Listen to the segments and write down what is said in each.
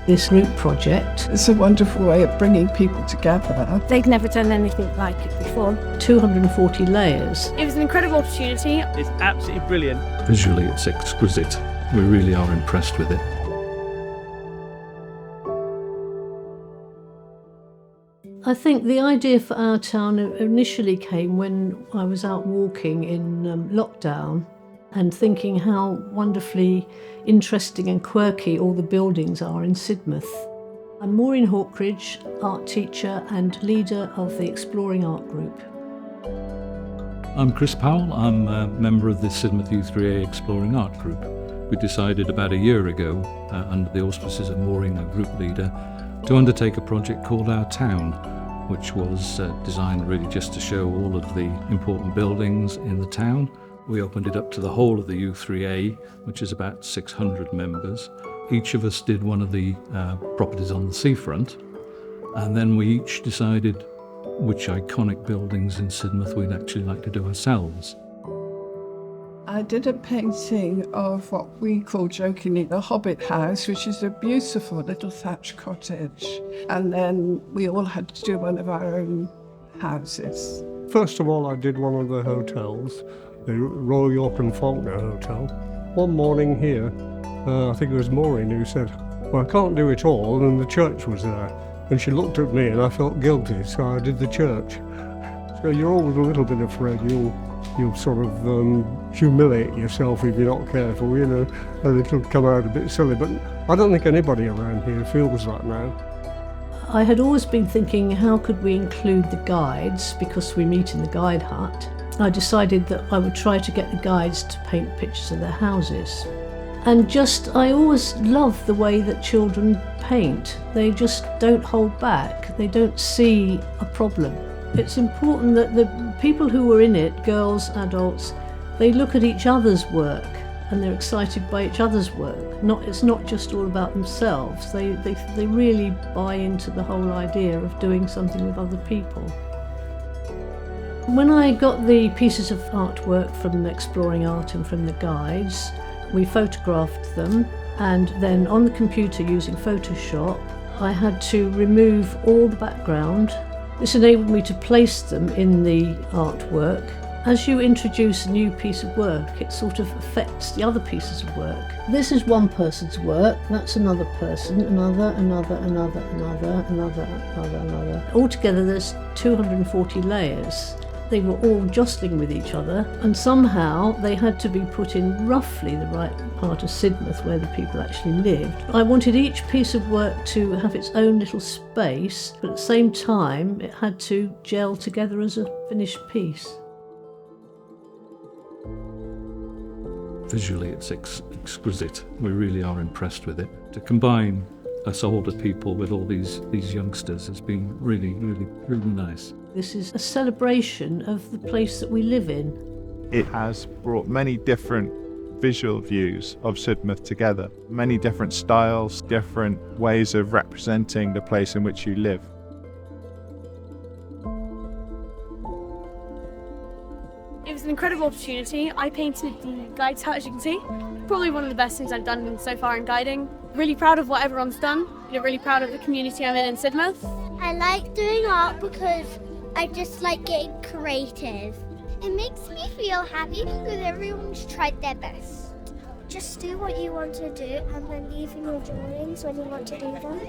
This group project. It's a wonderful way of bringing people together. They'd never done anything like it before. 240 layers. It was an incredible opportunity. It's absolutely brilliant. Visually, it's exquisite. We really are impressed with it. I think the idea for our town initially came when I was out walking in lockdown and thinking how wonderfully interesting and quirky all the buildings are in Sidmouth. I'm Maureen Hawkridge, art teacher and leader of the Exploring Art Group. I'm Chris Powell. I'm a member of the Sidmouth U3A Exploring Art Group. We decided about a year ago, under the auspices of Maureen, our group leader, to undertake a project called Our Town, which was designed really just to show all of the important buildings in the town. We opened it up to the whole of the U3A, which is about 600 members. Each of us did one of the properties on the seafront, and then we each decided which iconic buildings in Sidmouth we'd actually like to do ourselves. I did a painting of what we call jokingly the Hobbit House, which is a beautiful little thatched cottage. And then we all had to do one of our own houses. First of all, I did one of the hotels, the Royal York and Faulkner Hotel. One morning here, I think it was Maureen who said, well, I can't do it all, and the church was there. And she looked at me and I felt guilty, so I did the church. So you're always a little bit afraid you'll sort of humiliate yourself if you're not careful, you know, and it'll come out a bit silly. But I don't think anybody around here feels that now. I had always been thinking, how could we include the guides, because we meet in the guide hut. I decided that I would try to get the guides to paint pictures of their houses. And I always love the way that children paint. They just don't hold back. They don't see a problem. It's important that the people who were in it, girls, adults, they look at each other's work and they're excited by each other's work. It's not just all about themselves. They really buy into the whole idea of doing something with other people. When I got the pieces of artwork from Exploring Art and from the guides, we photographed them, and then on the computer using Photoshop, I had to remove all the background. This enabled me to place them in the artwork. As you introduce a new piece of work, it sort of affects the other pieces of work. This is one person's work, that's another person, another. Altogether there's 240 layers. They were all jostling with each other, and somehow they had to be put in roughly the right part of Sidmouth where the people actually lived. I wanted each piece of work to have its own little space, but at the same time it had to gel together as a finished piece. Visually, it's exquisite. We really are impressed with it. To combine us older people with all these youngsters has been really, really, really nice. This is a celebration of the place that we live in. It has brought many different visual views of Sidmouth together, many different styles, different ways of representing the place in which you live. It was an incredible opportunity. I painted the guides hut, as you can see. Probably one of the best things I've done so far in guiding. Really proud of what everyone's done. Really proud of the community I'm in Sidmouth. I like doing art because I just like getting creative. It makes me feel happy because everyone's tried their best. Just do what you want to do and then leave in your drawings when you want to do them.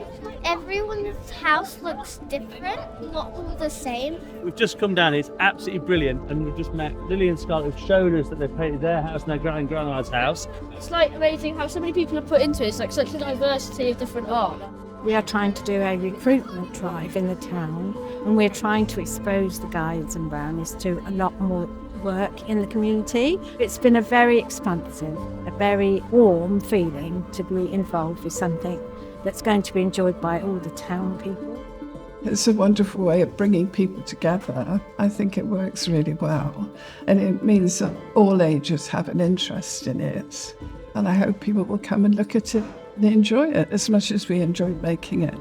Everyone's house looks different, not all the same. We've just come down, it's absolutely brilliant, and we've just met Lily and Scarlett who've showed us that they've painted their house and their grandma's house. It's like amazing how so many people have put into it. It's like such a diversity of different art. We are trying to do a recruitment drive in the town, and we're trying to expose the guides and Brownies to a lot more work in the community. It's been a very expansive, a very warm feeling to be involved with something that's going to be enjoyed by all the town people. It's a wonderful way of bringing people together. I think it works really well, and it means that all ages have an interest in it, and I hope people will come and look at it and enjoy it as much as we enjoyed making it.